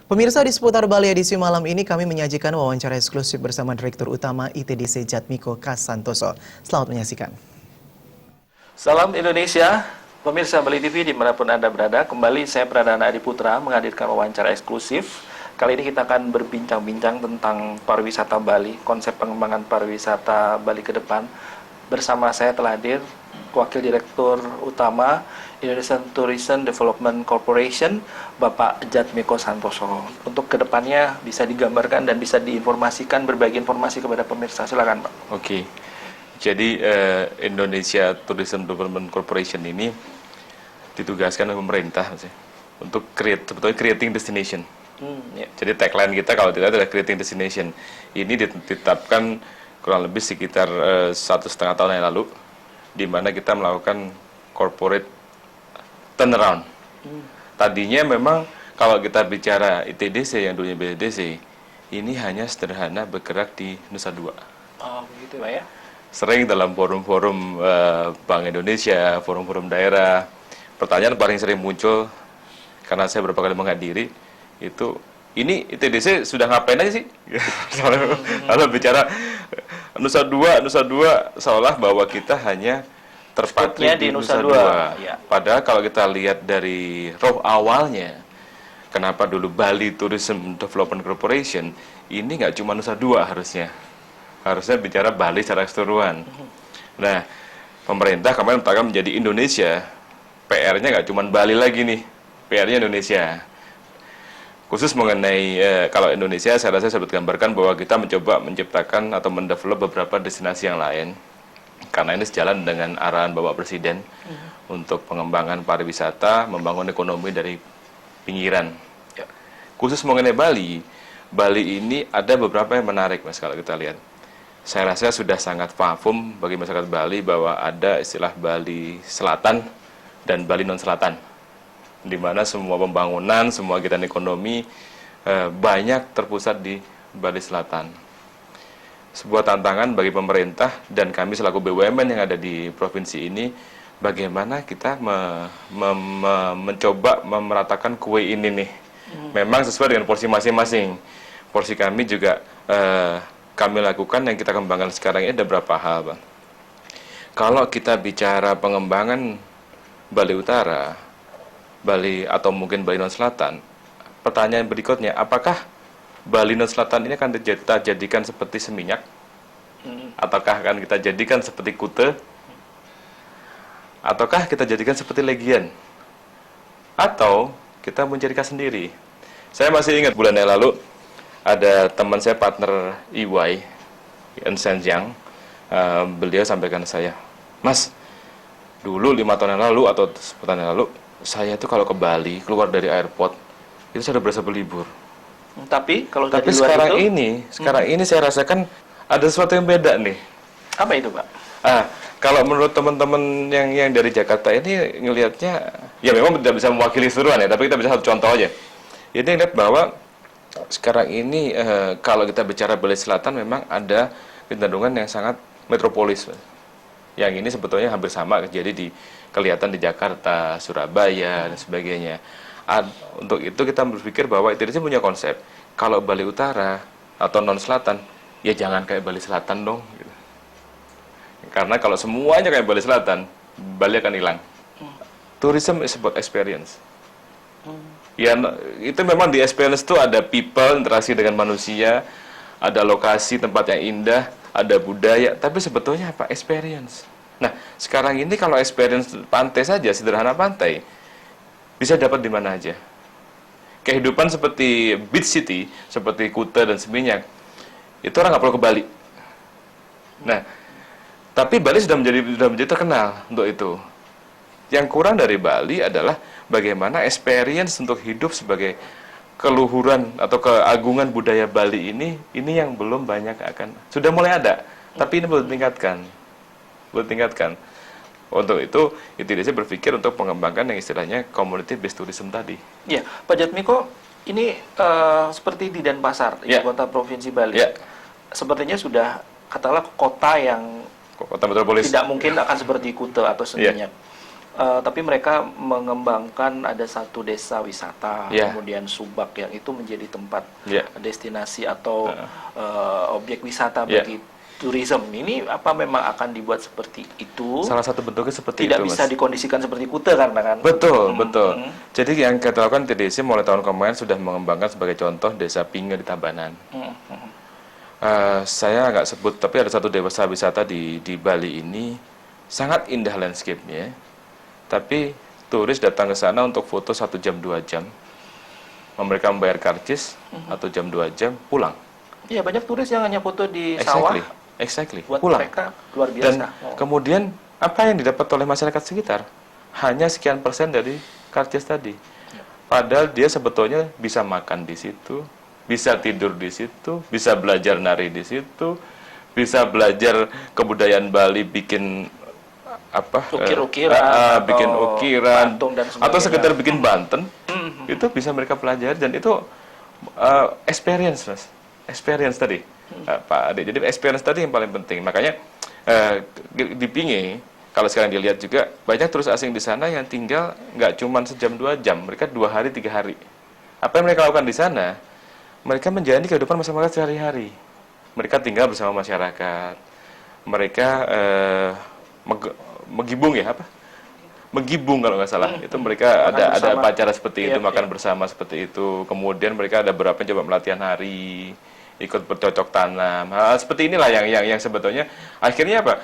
Pemirsa, di seputar Bali edisi malam ini kami menyajikan wawancara eksklusif bersama Direktur Utama ITDC Jatmiko Kas Santoso. Selamat menyaksikan. Salam Indonesia, pemirsa Bali TV dimanapun Anda berada. Kembali saya Pradana Adi Putra menghadirkan wawancara eksklusif. Kali ini kita akan berbincang-bincang tentang pariwisata Bali, konsep pengembangan pariwisata Bali ke depan. Bersama saya telah hadir Wakil Direktur Utama Indonesian Tourism Development Corporation, Bapak Jatmiko Santoso. Untuk kedepannya bisa digambarkan dan bisa diinformasikan, berbagi informasi kepada pemirsa. Silakan, Pak. Oke, jadi Indonesia Tourism Development Corporation ini ditugaskan oleh pemerintah untuk sebetulnya creating destination. Ya. Jadi tagline kita kalau tidak adalah creating destination. Ini ditetapkan kurang lebih sekitar 1,5 tahun yang lalu, di mana kita melakukan corporate turnaround. Tadinya memang kalau kita bicara ITDC yang dulunya BDC, ini hanya sederhana bergerak di Nusa Dua. Oh, begitu Pak ya. Sering dalam forum-forum Bank Indonesia, forum-forum daerah, pertanyaan paling sering muncul karena saya beberapa kali menghadiri itu, ini ITDC sudah ngapain aja sih? Kalau bicara Nusa Dua seolah bahwa kita hanya terpatri di Nusa Dua. Ya. Padahal kalau kita lihat dari roh awalnya, kenapa dulu Bali Tourism Development Corporation, ini nggak cuma Nusa Dua harusnya bicara Bali secara keseluruhan. Nah, pemerintah kemarin menetapkan menjadi Indonesia, PR-nya nggak cuma Bali lagi nih, PR-nya Indonesia. Khusus mengenai kalau Indonesia, saya rasa saya gambarkan bahwa kita mencoba menciptakan atau mendevelop beberapa destinasi yang lain. Karena ini sejalan dengan arahan Bapak Presiden untuk pengembangan pariwisata, membangun ekonomi dari pinggiran. Ya. Khusus mengenai Bali, Bali ini ada beberapa yang menarik, Mas, kalau kita lihat. Saya rasa sudah sangat paham bagi masyarakat Bali bahwa ada istilah Bali Selatan dan Bali Non-Selatan, di mana semua pembangunan, semua kegiatan ekonomi banyak terpusat di Bali Selatan. Sebuah tantangan bagi pemerintah dan kami selaku BUMN yang ada di provinsi ini, bagaimana kita mencoba memeratakan kue ini nih. Memang sesuai dengan porsi masing-masing. Porsi kami juga kami lakukan, yang kita kembangkan sekarang ini ada beberapa hal, Pak. Kalau kita bicara pengembangan Bali Utara, Bali atau mungkin Bali Non Selatan, pertanyaan berikutnya, apakah Bali Non Selatan ini akan kita jadikan seperti Seminyak? Ataukah akan kita jadikan seperti Kute? Ataukah kita jadikan seperti Legian? Atau kita menjadikan sendiri? Saya masih ingat bulan yang lalu, ada teman saya, partner EY, Ernst & Young, beliau sampaikan ke saya, Mas, dulu 5 tahun yang lalu atau 10 tahun yang lalu, saya itu kalau ke Bali, keluar dari airport, itu sudah berasa berlibur. Tapi kalau Tapi dari luar sekarang ini saya rasakan ada sesuatu yang beda nih. apa itu, Pak? Kalau menurut teman-teman yang dari Jakarta ini ngelihatnya, ya memang tidak bisa mewakili seluruhan ya, tapi kita bisa satu contoh aja. Ini lihat bahwa sekarang ini kalau kita bicara Bali Selatan memang ada kecenderungan yang sangat metropolis. Yang ini sebetulnya hampir sama kelihatan di Jakarta, Surabaya dan sebagainya. Untuk itu kita berpikir bahwa ITDC punya konsep, kalau Bali Utara atau Non Selatan, ya jangan kayak Bali Selatan dong. Gitu. Karena kalau semuanya kayak Bali Selatan, Bali akan hilang. Tourism is about experience. Ya, itu memang di experience itu ada people, interaksi dengan manusia, ada lokasi, tempat yang indah, ada budaya, tapi sebetulnya apa? Experience. Nah, sekarang ini kalau experience pantai saja, sederhana pantai, bisa dapat di mana aja. Kehidupan seperti beach city, seperti Kuta dan Seminyak, itu orang nggak perlu ke Bali. Nah, tapi Bali sudah menjadi terkenal untuk itu. Yang kurang dari Bali adalah bagaimana experience untuk hidup sebagai keluhuran atau keagungan budaya Bali ini yang belum banyak sudah mulai ada, tapi ini belum tingkatkan. Untuk itu, ITDC berpikir untuk mengembangkan yang istilahnya community based tourism tadi. Ya, Pak Jatmiko, ini seperti di Denpasar, ibu kota provinsi Bali. Ya. Sepertinya sudah katakanlah kota yang Kota metropolis tidak mungkin akan seperti Kuta atau Seminyak. Tapi mereka mengembangkan ada satu desa wisata, Ya. kemudian Subak yang itu menjadi tempat Ya. destinasi atau objek wisata Ya. bagi tourism. Ini apa memang akan dibuat seperti itu? Salah satu bentuknya seperti Tidak itu, bisa Mas. dikondisikan seperti Kuta karena kan? Betul, betul. Jadi yang kita lakukan TDC mulai tahun kemarin sudah mengembangkan sebagai contoh Desa Pinge di Tabanan. Saya nggak sebut, tapi ada satu desa wisata di Bali ini sangat indah landscape-nya. Tapi turis datang ke sana untuk foto 1 jam 2 jam. Mereka membayar karcis 1 jam 2 jam pulang. Iya, banyak turis yang hanya foto di sawah. Exactly. Buat Pulang. mereka luar biasa. Dan kemudian apa yang didapat oleh masyarakat sekitar? Hanya sekian persen dari karcis tadi. Padahal dia sebetulnya bisa makan di situ, bisa tidur di situ, bisa belajar nari di situ, bisa belajar kebudayaan Bali, bikin apa? Ukir-ukiran, bikin ukiran, patung dan atau sebagainya. sekedar bikin banten. Itu bisa mereka pelajari dan itu experience, Mas. Experience tadi, Pak Ade. Jadi experience tadi yang paling penting. Makanya di Pinge, kalau sekarang dilihat juga banyak turis asing di sana yang tinggal nggak cuma sejam 2 jam, mereka 2 hari 3 hari. Apa yang mereka lakukan di sana? Mereka menjalani kehidupan masyarakat sehari-hari. Mereka tinggal bersama masyarakat. Mereka megibung ya apa? Menggibung kalau nggak salah. Itu mereka ada bersama. acara seperti itu, Iya, makan bersama seperti itu. Kemudian mereka ada beberapa yang coba melatihan hari, ikut bercocok tanam. Hal seperti inilah yang sebetulnya akhirnya apa?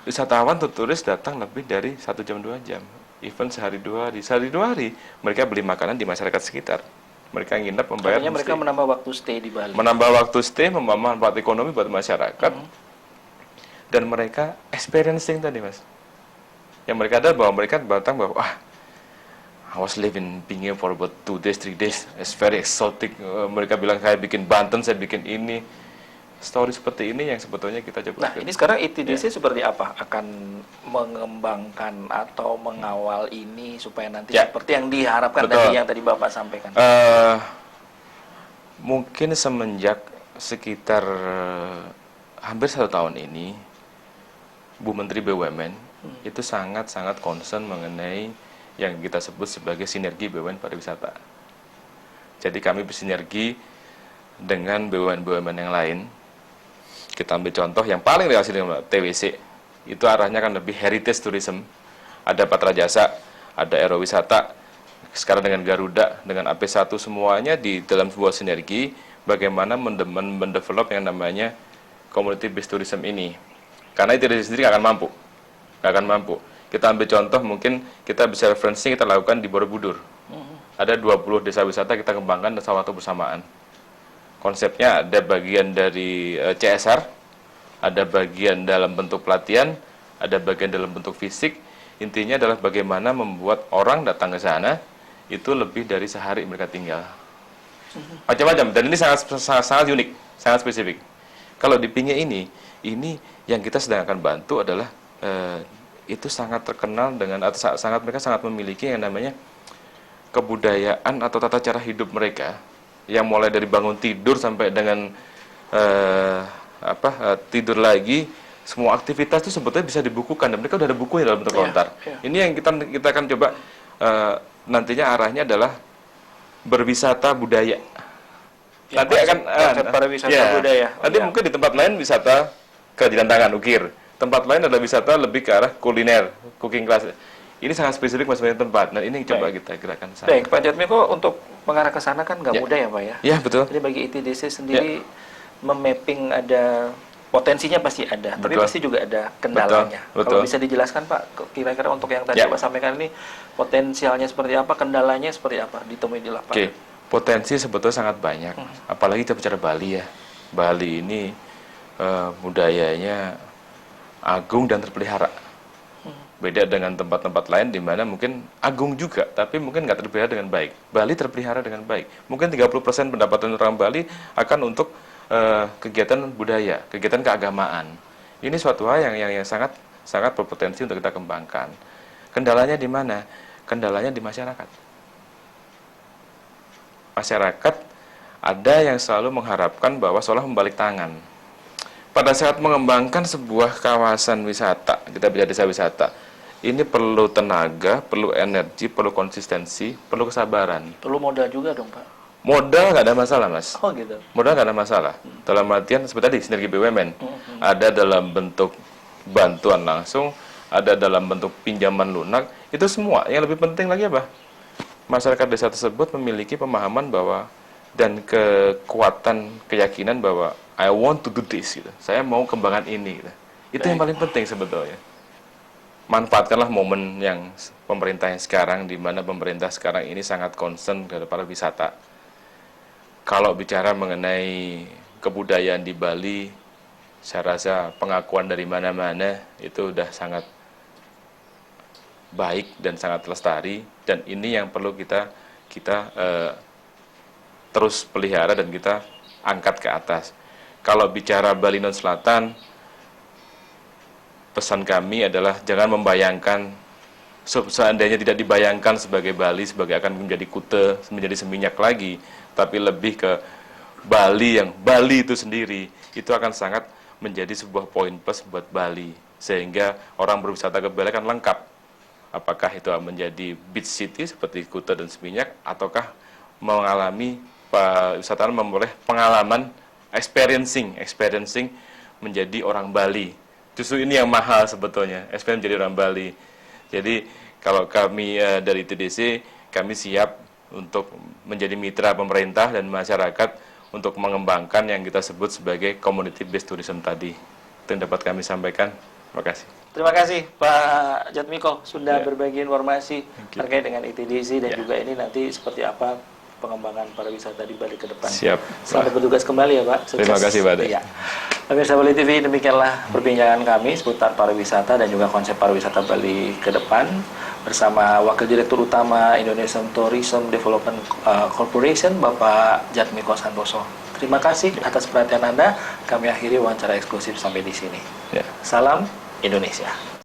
Wisatawan atau turis datang lebih dari 1 jam 2 jam. Even sehari 2 hari. Sehari 2 hari mereka beli makanan di masyarakat sekitar. Mereka nginep membayar Artinya mereka homestay. menambah waktu stay di Bali. Menambah waktu stay, membawa manfaat ekonomi buat masyarakat. Dan mereka experiencing tadi, Mas. Yang mereka ada bahwa mereka datang bahwa I was living in Pinge for about 2 days, 3 days. It's very exotic. Mereka bilang saya bikin banten, saya bikin ini. Story seperti ini yang sebetulnya kita coba. Nah, ini sekarang ITDC seperti apa? Akan mengembangkan atau mengawal ini supaya nanti Ya. seperti yang diharapkan Betul. tadi yang tadi Bapak sampaikan. Mungkin semenjak sekitar hampir 1 tahun ini, Bu Menteri BUMN itu sangat-sangat concern mengenai yang kita sebut sebagai sinergi BUMN pariwisata. Jadi kami bersinergi dengan BUMN-BUMN yang lain. Kita ambil contoh yang paling relasi dengan TWC, itu arahnya kan lebih heritage tourism. Ada Patra Jasa, ada Aero Wisata, sekarang dengan Garuda, dengan AP1, semuanya di dalam sebuah sinergi bagaimana mendevelop yang namanya community based tourism ini. Karena itu sendiri nggak akan mampu. Kita ambil contoh, mungkin kita bisa referensi kita lakukan di Borobudur. Ada 20 desa wisata kita kembangkan dalam waktu bersamaan. Konsepnya ada bagian dari CSR, ada bagian dalam bentuk pelatihan, ada bagian dalam bentuk fisik. Intinya adalah bagaimana membuat orang datang ke sana itu lebih dari sehari mereka tinggal. Macam-macam, dan ini sangat unik, sangat spesifik. Kalau di Pinge ini yang kita sedang akan bantu adalah itu sangat terkenal dengan atau mereka sangat memiliki yang namanya kebudayaan atau tata cara hidup mereka yang mulai dari bangun tidur sampai dengan tidur lagi, semua aktivitas itu sebetulnya bisa dibukukan dan mereka udah ada bukunya dalam bentuk lontar. Ini yang kita akan coba nantinya arahnya adalah berwisata budaya. Ya, Nanti akan pariwisata budaya. Nanti mungkin di tempat lain wisata kerajinan tangan, ukir. Tempat lain ada wisata lebih ke arah kuliner, cooking class. Ini sangat spesifik masing-masing tempat. Nah, ini coba kita gerakan sana. Baik, Pak Jatmiko, untuk mengarah ke sana kan nggak mudah ya, Pak ya? Ya, betul. Jadi bagi ITDC sendiri memapping ada potensinya pasti ada, tapi Betul. pasti juga ada kendalanya. Betul. Kalau bisa dijelaskan Pak, kira-kira untuk yang tadi Pak sampaikan ini potensialnya seperti apa, kendalanya seperti apa ditemui di lapangan? Oke, potensi sebetulnya sangat banyak. Apalagi kita bicara Bali ya. Bali ini budayanya agung dan terpelihara. Beda dengan tempat-tempat lain di mana mungkin agung juga, tapi mungkin nggak terpelihara dengan baik. Bali terpelihara dengan baik. Mungkin 30% pendapatan orang Bali akan untuk kegiatan budaya, kegiatan keagamaan. Ini suatu hal yang sangat berpotensi untuk kita kembangkan. Kendalanya di mana? Kendalanya di masyarakat. Masyarakat ada yang selalu mengharapkan bahwa seolah membalik tangan. Pada saat mengembangkan sebuah kawasan wisata, kita bicara desa wisata, ini perlu tenaga, perlu energi, perlu konsistensi, perlu kesabaran. Perlu modal juga dong, Pak. Modal nggak ada masalah, Mas. Oh gitu. Modal nggak ada masalah. Dalam artian seperti tadi, sinergi BUMN. Ada dalam bentuk bantuan langsung, ada dalam bentuk pinjaman lunak. Itu semua. Yang lebih penting lagi apa? Masyarakat desa tersebut memiliki pemahaman bahwa dan kekuatan keyakinan bahwa I want to do this, gitu. Saya mau kembangan ini, gitu. Itu yang paling penting sebetulnya. Manfaatkanlah momen yang pemerintah yang sekarang, di mana pemerintah sekarang ini sangat concern kepada pariwisata. Kalau bicara mengenai kebudayaan di Bali, saya rasa pengakuan dari mana-mana itu udah sangat baik dan sangat lestari, dan ini yang perlu kita terus pelihara dan kita angkat ke atas. Kalau bicara Bali Non Selatan, pesan kami adalah jangan membayangkan, seandainya tidak dibayangkan sebagai Bali, sebagai akan menjadi Kute, menjadi Seminyak lagi, tapi lebih ke Bali itu sendiri, itu akan sangat menjadi sebuah poin plus buat Bali, sehingga orang berwisata ke Bali akan lengkap. Apakah itu menjadi beach city seperti Kute dan Seminyak, ataukah mengalami wisatawan memperoleh pengalaman experiencing menjadi orang Bali. Justru ini yang mahal sebetulnya, experience menjadi orang Bali. Jadi kalau kami dari TDC, kami siap untuk menjadi mitra pemerintah dan masyarakat untuk mengembangkan yang kita sebut sebagai community based tourism tadi. Itu yang dapat kami sampaikan. Terima kasih. Terima kasih Pak Jatmiko sudah berbagi informasi terkait dengan ITDC dan juga ini nanti seperti apa pengembangan pariwisata di Bali ke depan. Siap. Selamat bertugas kembali ya Pak. Sukses. Terima kasih Pak. Iya. Pemirsa Bali TV, demikianlah perbincangan kami seputar pariwisata dan juga konsep pariwisata Bali ke depan bersama Wakil Direktur Utama Indonesian Tourism Development Corporation, Bapak Jatmiko Santoso. Terima kasih atas perhatian Anda. Kami akhiri wawancara eksklusif sampai di sini. Ya. Salam Indonesia.